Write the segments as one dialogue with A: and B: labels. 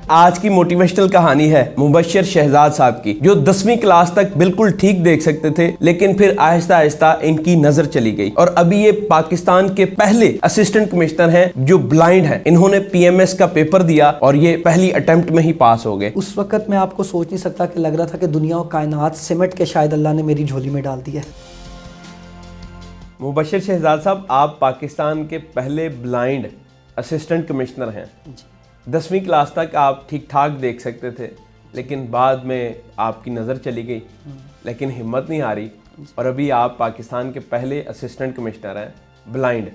A: آج کی موٹیویشنل کہانی ہے مبشر شہزاد صاحب کی، جو 10ویں کلاس تک بالکل ٹھیک دیکھ سکتے تھے، لیکن پھر آہستہ آہستہ ان کی نظر چلی گئی اور ابھی یہ پاکستان کے پہلے اسسٹنٹ کمشنر ہیں جو بلائنڈ ہیں۔ انہوں نے پی ایم ایس کا پیپر دیا اور یہ پہلی اٹیمپٹ میں ہی پاس ہو گئے۔
B: اس وقت میں آپ کو سوچ نہیں سکتا کہ لگ رہا تھا کہ دنیا و کائنات سمٹ کے شاید اللہ نے میری جھولی میں ڈال دیا ہے۔
A: مبشر شہزاد صاحب، آپ پاکستان کے پہلے بلائنڈ اسسٹنٹ کمشنر ہیں۔ 10ویں کلاس تک آپ ٹھیک ٹھاک دیکھ سکتے تھے، لیکن بعد میں آپ کی نظر چلی گئی، لیکن ہمت نہیں ہاری اور ابھی آپ پاکستان کے پہلے اسسٹنٹ کمشنر ہیں بلائنڈ۔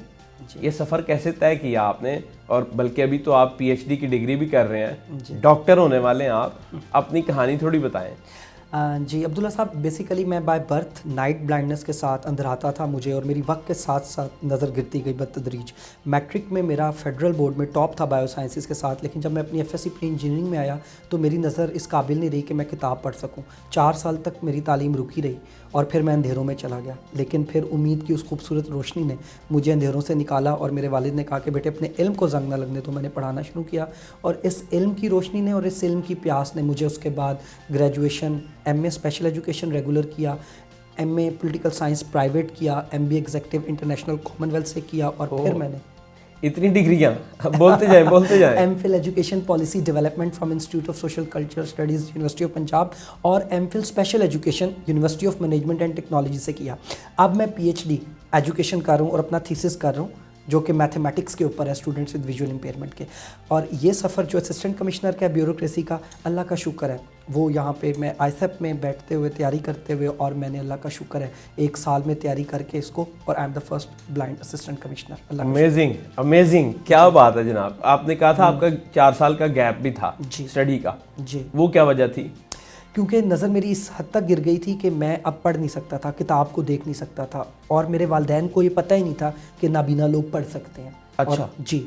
A: یہ سفر کیسے طے کیا آپ نے؟ اور بلکہ ابھی تو آپ پی ایچ ڈی کی ڈگری بھی کر رہے ہیں، ڈاکٹر ہونے والے ہیں آپ، اپنی کہانی تھوڑی بتائیں۔
B: جی عبداللہ صاحب، بیسیکلی میں بائی برتھ نائٹ بلائنڈنس کے ساتھ اندھراتا تھا مجھے، اور میری وقت کے ساتھ ساتھ نظر گرتی گئی بتدریج۔ میٹرک میں میرا فیڈرل بورڈ میں ٹاپ تھا بایو سائنسز کے ساتھ، لیکن جب میں اپنی F S C pre engineering میں آیا تو میری نظر اس قابل نہیں رہی کہ میں کتاب پڑھ سکوں۔ 4 سال تک میری تعلیم رکی رہی اور پھر میں اندھیروں میں چلا گیا، لیکن پھر امید کی اس خوبصورت روشنی نے مجھے اندھیروں سے نکالا اور میرے والد نے کہا کہ بیٹے اپنے علم کو زنگ نہ لگنے تو میں نے پڑھانا شروع کیا، اور اس علم کی روشنی نے اور اس علم کی پیاس نے مجھے اس کے بعد graduation M A special education regular کیا، M A political science private کیا، M B A executive international commonwealth سے کیا، اور پھر میں نے
A: اتنی ڈگریاں، بولتے جائیں۔
B: M full education policy development from institute of social culture studies university of Punjab, اور M phil special education university of management and technology سے کیا۔ اب میں پی ایچ ڈی ایجوکیشن کر رہا ہوں اور اپنا تھیسس کر رہا ہوں جو کہ میتھمیٹکس کے اوپر ہے، اسٹوڈنٹس ود ویژول امپیئرمنٹ کے۔ اور یہ سفر جو اسسٹنٹ کمشنر کا بیوروکریسی کا، اللہ کا شکر ہے وہ یہاں پہ میں آئی سیپ میں بیٹھتے ہوئے تیاری کرتے ہوئے، اور میں نے اللہ کا شکر ہے 1 سال میں تیاری کر کے اس کو، اور I am the first blind assistant commissioner.
A: Amazing, کیا بات ہے جناب۔ آپ نے کہا تھا آپ کا 4 سال کا گیپ بھی تھا اسٹڈی کا،
B: جی
A: وہ کیا وجہ تھی؟
B: کیونکہ نظر میری اس حد تک گر گئی تھی کہ میں اب پڑھ نہیں سکتا تھا، کتاب کو دیکھ نہیں سکتا تھا، اور میرے والدین کو یہ پتہ ہی نہیں تھا کہ نابینا لوگ پڑھ سکتے ہیں۔
A: اچھا
B: جی،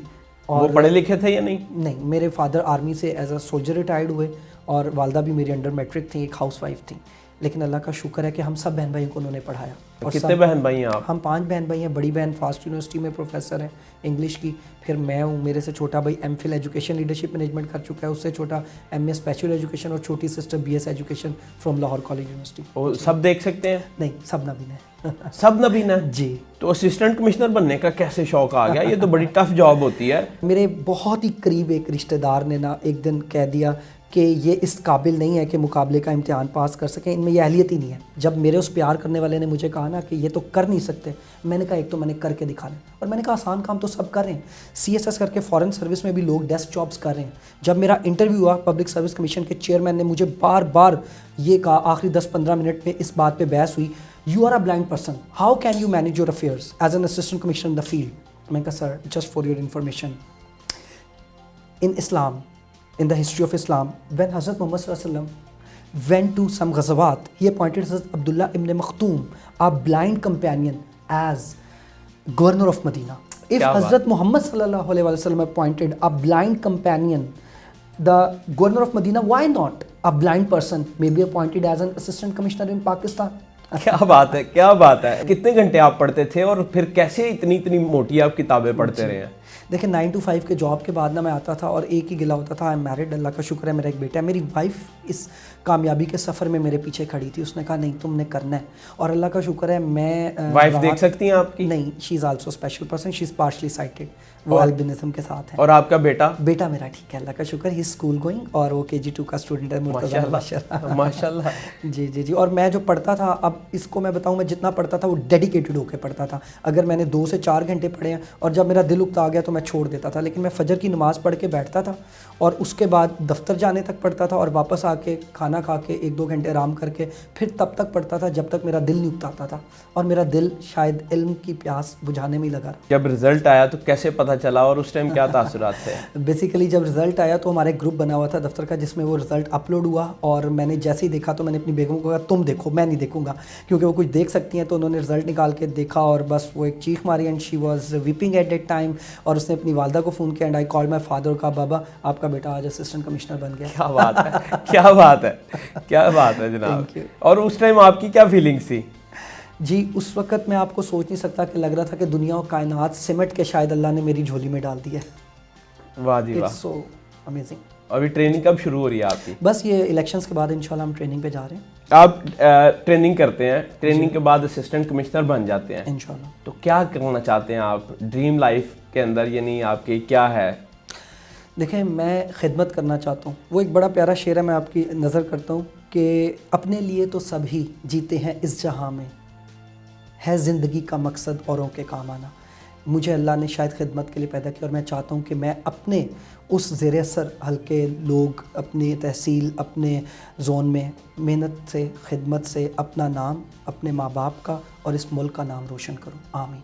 A: وہ پڑھے لکھے تھے یا نہیں؟
B: نہیں، میرے فادر آرمی سے ایز اے سولجر ریٹائرڈ ہوئے، اور والدہ بھی میری انڈر میٹرک تھیں، ایک ہاؤس وائف تھیں، لیکن اللہ کا شکر ہے کہ ہم سب بہن بھائیوں کو انہوں نے پڑھایا۔ اور
A: کتنے بہن بھائی ہیں آپ؟
B: ہم 5 بہن بھائی ہیں۔ بڑی بہن فاسٹ یونیورسٹی میں پروفیسر ہے انگلش کی، پھر میں ہوں، میرے سے چھوٹا بھائی ایم فل ایجوکیشن لیڈرشپ مینجمنٹ کر چکا ہے، اس سے چھوٹا ایم اے اسپیشل ایجوکیشن، اور چھوٹی sister B S education from Lahore college university.
A: وہ سب دیکھ سکتے ہیں؟
B: نہیں، سب نابینا ہے۔
A: سب نابینا؟
B: جی۔
A: تو اسسٹنٹ کمشنر بننے کا کیسے شوق آ گیا؟ یہ تو بڑی ٹف جاب ہوتی ہے۔
B: میرے بہت ہی قریب ایک رشتہ دار نے نا ایک دن کہہ دیا کہ یہ اس قابل نہیں ہے کہ مقابلے کا امتحان پاس کر سکیں، ان میں یہ اہلیت ہی نہیں ہے۔ جب میرے اس پیار کرنے والے نے مجھے کہا نا کہ یہ تو کر نہیں سکتے، میں نے کہا ایک تو میں نے کر کے دکھانا، اور میں نے کہا آسان کام تو سب کر رہے ہیں، سی ایس ایس کر کے فارن سروس میں بھی لوگ ڈیسک جابس کر رہے ہیں۔ جب میرا انٹرویو ہوا، پبلک سروس کمیشن کے چیئرمین نے مجھے بار بار یہ کہا، آخری 10-15 منٹ میں اس بات پہ بحث ہوئی، you are a blind person, how can you manage your affairs as an assistant commissioner in the field? میں نے کہا sir, just for your information, in Islam, in the history of Islam, when Hazrat Muhammad Sallallahu Alaihi Wasallam went to some ghazawat, he appointed Hazrat Abdullah ibn Makhtoom, a blind companion, as governor of Medina. If Hazrat Muhammad Sallallahu Alaihi Wasallam appointed a blind companion, the governor of Medina, why not a blind person may be appointed as an assistant commissioner in Pakistan?
A: کیا بات ہے، کیا بات ہے۔ کتنے گھنٹے آپ پڑھتے تھے اور پھر کیسے اتنی موٹی آپ کتابیں پڑھتے رہے ہیں؟
B: دیکھیں 9 to 5 کے جاب کے بعد نا میں آتا تھا اور ایک ہی گلا ہوتا تھا، آئی ایم میرڈ، اللہ کا شکر ہے میرا ایک بیٹا ہے۔ میری وائف اس کامیابی کے سفر میں میرے پیچھے کھڑی تھی، اس نے کہا نہیں تم نے کرنا ہے، اور اللہ کا شکر ہے میں
A: وائف دیکھ سکتی ہیں آپ کی؟
B: نہیں، she is also special person, she is partially sighted, وہ البینزم کے ساتھ ہے۔
A: اور آپ کا بیٹا؟
B: بیٹا میرا ٹھیک ہے اللہ کا شکر، ہی اسکول گوئنگ، اور وہ KG2 کا اسٹوڈنٹ ہے،
A: ماشاء اللہ۔
B: جی جی جی۔ اور میں جو پڑھتا تھا، اب اس کو میں بتاؤں، میں جتنا پڑھتا تھا وہ ڈیڈیکیٹڈ ہو کے پڑھتا تھا۔ اگر میں نے 2 سے 4 گھنٹے پڑھے ہیں اور جب میرا دل اکتا گیا تو میں چھوڑ دیتا تھا، لیکن میں فجر کی نماز پڑھ کے بیٹھتا تھا اور اس کے بعد دفتر جانے تک پڑھتا تھا، اور واپس آ کے کھانا کھا کے 1-2 گھنٹے آرام کر کے پھر تب تک پڑھتا تھا جب تک میرا دل نہیں اکتاتا تھا، اور میرا دل شاید علم کی پیاس بجھانے میں ہی لگا۔
A: جب رزلٹ آیا تو کیسے پتہ چلا اور اس ٹائم کیا تاثرات تھے؟
B: بیسیکلی جب رزلٹ آیا تو ہمارا ایک گروپ بنا ہوا تھا دفتر کا جس میں وہ رزلٹ اپلوڈ ہوا، اور میں نے جیسے ہی دیکھا تو میں نے اپنی بیگم کو کہا تم دیکھو، میں نہیں دیکھوں گا، کیونکہ وہ کچھ دیکھ سکتی ہیں۔ تو انہوں نے رزلٹ نکال کے دیکھا اور بس وہ ایک چیخ ماری، and she was weeping at that time, اور اس نے اپنی والدہ کو فون کیا، and I call my father, کا بابا آپ کا بیٹا آج اسسٹنٹ کمشنر بن گیا۔
A: کیا بات ہے، کیا بات ہے، کیا بات ہے جناب۔ اور اس ٹائم آپ کی کیا فیلنگس تھی؟
B: جی اس وقت میں آپ کو سوچ نہیں سکتا کہ لگ رہا تھا کہ دنیا و کائنات سمٹ کے شاید اللہ نے میری جھولی میں ڈال دیا ہے۔
A: واہ جی واہ،
B: اٹس سو امیزنگ۔
A: ابھی ٹریننگ کب شروع ہو رہی ہے آپ کی؟
B: بس یہ الیکشنز کے بعد انشاءاللہ ہم ٹریننگ پہ جا رہے ہیں.
A: آپ ٹریننگ کرتے ہیں, ٹریننگ کے بعد اسسٹنٹ کمشنر بن جاتے ہیں
B: انشاءاللہ.
A: تو کیا کرنا چاہتے ہیں آپ ڈریم لائف کے اندر, یعنی آپ کی کیا ہے؟
B: دیکھیں میں خدمت کرنا چاہتا ہوں. وہ ایک بڑا پیارا شعر ہے, میں آپ کی نظر کرتا ہوں کہ اپنے لیے تو سبھی جیتے ہیں اس جہاں میں, ہے زندگی کا مقصد اوروں کے کام آنا. مجھے اللہ نے شاید خدمت کے لیے پیدا کیا اور میں چاہتا ہوں کہ میں اپنے اس زیر اثر حلقے لوگ, اپنے تحصیل, اپنے زون میں محنت سے, خدمت سے اپنا نام, اپنے ماں باپ کا اور اس ملک کا نام روشن کروں. آمین.